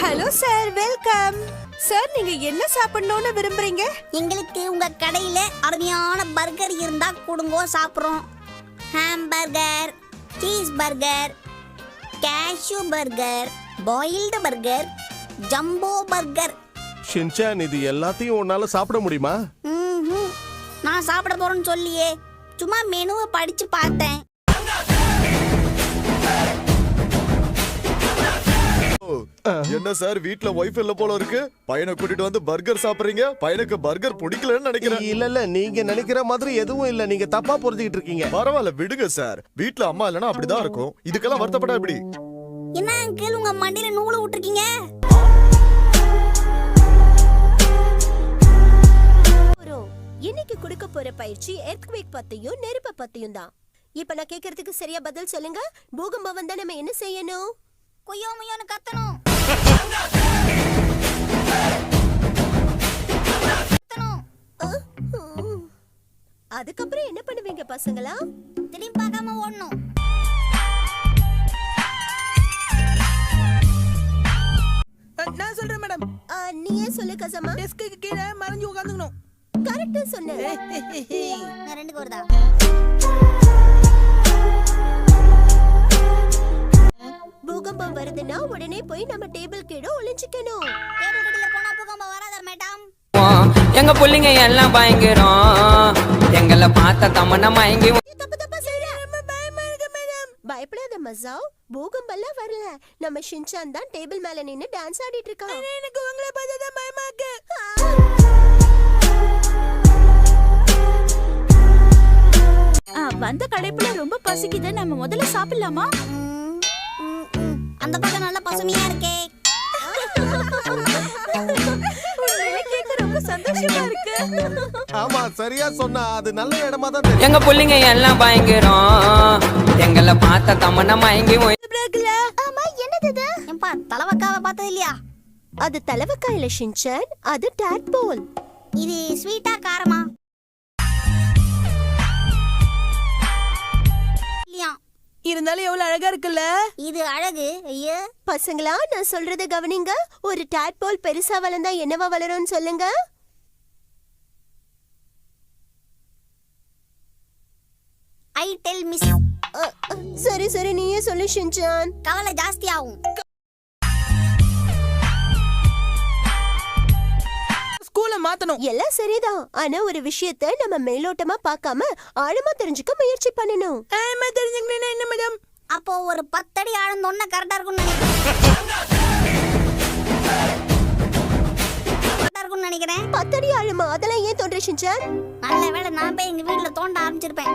Hello sir, welcome sir. நீங்க என்ன சாப்பிடணும்னு விரும்புறீங்க? எங்களுக்கு உங்க கடையில அருமையான பர்கர் இருந்தா கொடுங்கோ, சாப்பிடுறோம். Hamburger, cheese burger, cashew burger, boiled burger, jumbo burger. Shinchan, இது எல்லாத்தையும் உன்னால சாப்பிட முடியுமா? நான் சாப்பிட போறேன்னு சொல்லியே, சும்மா மெனுவை படிச்சு பார்த்தேன். என்ன சார், வீட்ல வைஃப் இல்ல போல இருக்கு. பையனை கூட்டிட்டு வந்து பர்கர் சாப்பிடுறீங்க. பையனுக்கு பர்கர் பிடிக்கலன்னு நினைக்கிறேன். இல்ல, நீங்க நினைக்கிற மாதிரி எதுவும் இல்ல. நீங்க தப்பா புரிஞ்சுக்கிட்டு இருக்கீங்க. பரவாயில்ல, விடுங்க சார். வீட்ல அம்மா இல்லனா அப்படிதான் இருக்கும். இதுக்கெல்லாம் வருத்தப்பட எப்படி? என்ன அங்கிள், உங்க மண்டையில நூலை விட்டுருக்கீங்க? இன்னைக்கு கொடுக்க போற பயிற்சி எர்த்குவேக் பத்தியும் நெருப்பு பத்தியும் தான். இப்ப நான் கேக்குறதுக்கு சரியா பதில் சொல்லுங்க. பூகம்பம் வந்தா நம்ம என்ன செய்யணும்? கொய்யோ முய்யோன்னு கத்தணும். அதுக்கப்புறம் என்ன பண்ணுவீங்க பசங்களா? திரும்பி பார்க்காம ஓடணும். நான் சொல்றேன் மேடம். நீயே சொல்லு கசமா. டெஸ்க்கு கீழ மறைஞ்சு உட்கார்ந்துக்கணும். கரெக்ட்டா சொன்ன. நான் ரெண்டுக்கு வருதா? பூகம்பம் வருதுன்னா உடனே போய் நம்ம டேபிள் கீழ ஒளிஞ்சிக்கணும். டேபிள் கீழ போனா பூகம்பம் வராதா மேடம்? எங்க புள்ளிங்க எல்லாம் பயங்கரம். எங்களை பார்த்த தமன மயங்கி. தப்பா செய்றேன். ரொம்ப பயமா இருக்கு மேடம். பயப்படாத மசாவ். பூகம்பம்லாம் வரல. நம்ம ஷின்சான் தான் டேபிள் மேல நின்னு டான்ஸ் ஆடிட்டு இருக்கான். எனக்கு உங்களை பார்த்தா தான் பயமா இருக்கு. வந்த கடைப்புல ரொம்ப பசிக்குது. நம்ம முதல்ல சாப்பிடலாமா? அந்த பக்கம் நல்ல பசுமையா இருக்கே. ரொம்ப சந்தோஷமா இருக்கு. ஆமா, சரியா சொன்னா. அது நல்ல இடமா தான் தெரியும். எங்க புள்ளிங்க எல்லாம் பயங்கரம். எங்களை பார்த்த தமன மயங்கி. ஆமா, என்னது இது? ஏம்பா, தலவக்காவை பார்த்தது இல்லையா? அது தலவக்காய் இல்ல ஷின்சான், அது டாட்போல். இது ஸ்வீட்டா காரமா? இல்லையா? இருந்தாலும் எவ்வளவு அழகா இருக்குல்ல. இது அழகு. ஐயோ பசங்களா, நான் சொல்றத கவனிங்க. ஒரு டாட்போல் பெருசா வளர்ந்தா என்னவா வளரும்னு சொல்லுங்க. I tell miss. சரி சரி, நீயே சொல்லு ஷின்சான். கவலை ஜாஸ்தி ஆகும். ஸ்கூல மாத்தணும். எல்லாம் சரிதான். ஆனா ஒரு விஷயத்தை நம்ம மேலோட்டமா பார்க்காம ஆழமா தெரிஞ்சுக்க முயற்சி பண்ணணும். ஆமா, தெரிஞ்சுக்கணும். என்ன மேடம்? அப்போ ஒரு 10 அடி ஆழ்ந்தோன்னா கரெக்டா இருக்கும்னு நினைக்கிறேன். 10 அடி ஆழமா? அதெல்லாம் ஏன் தோன்ற ஷின்சான்? நல்ல வேளை நான் போய் எங்க வீட்டுல தோண்ட ஆரம்பிச்சிருப்பேன்.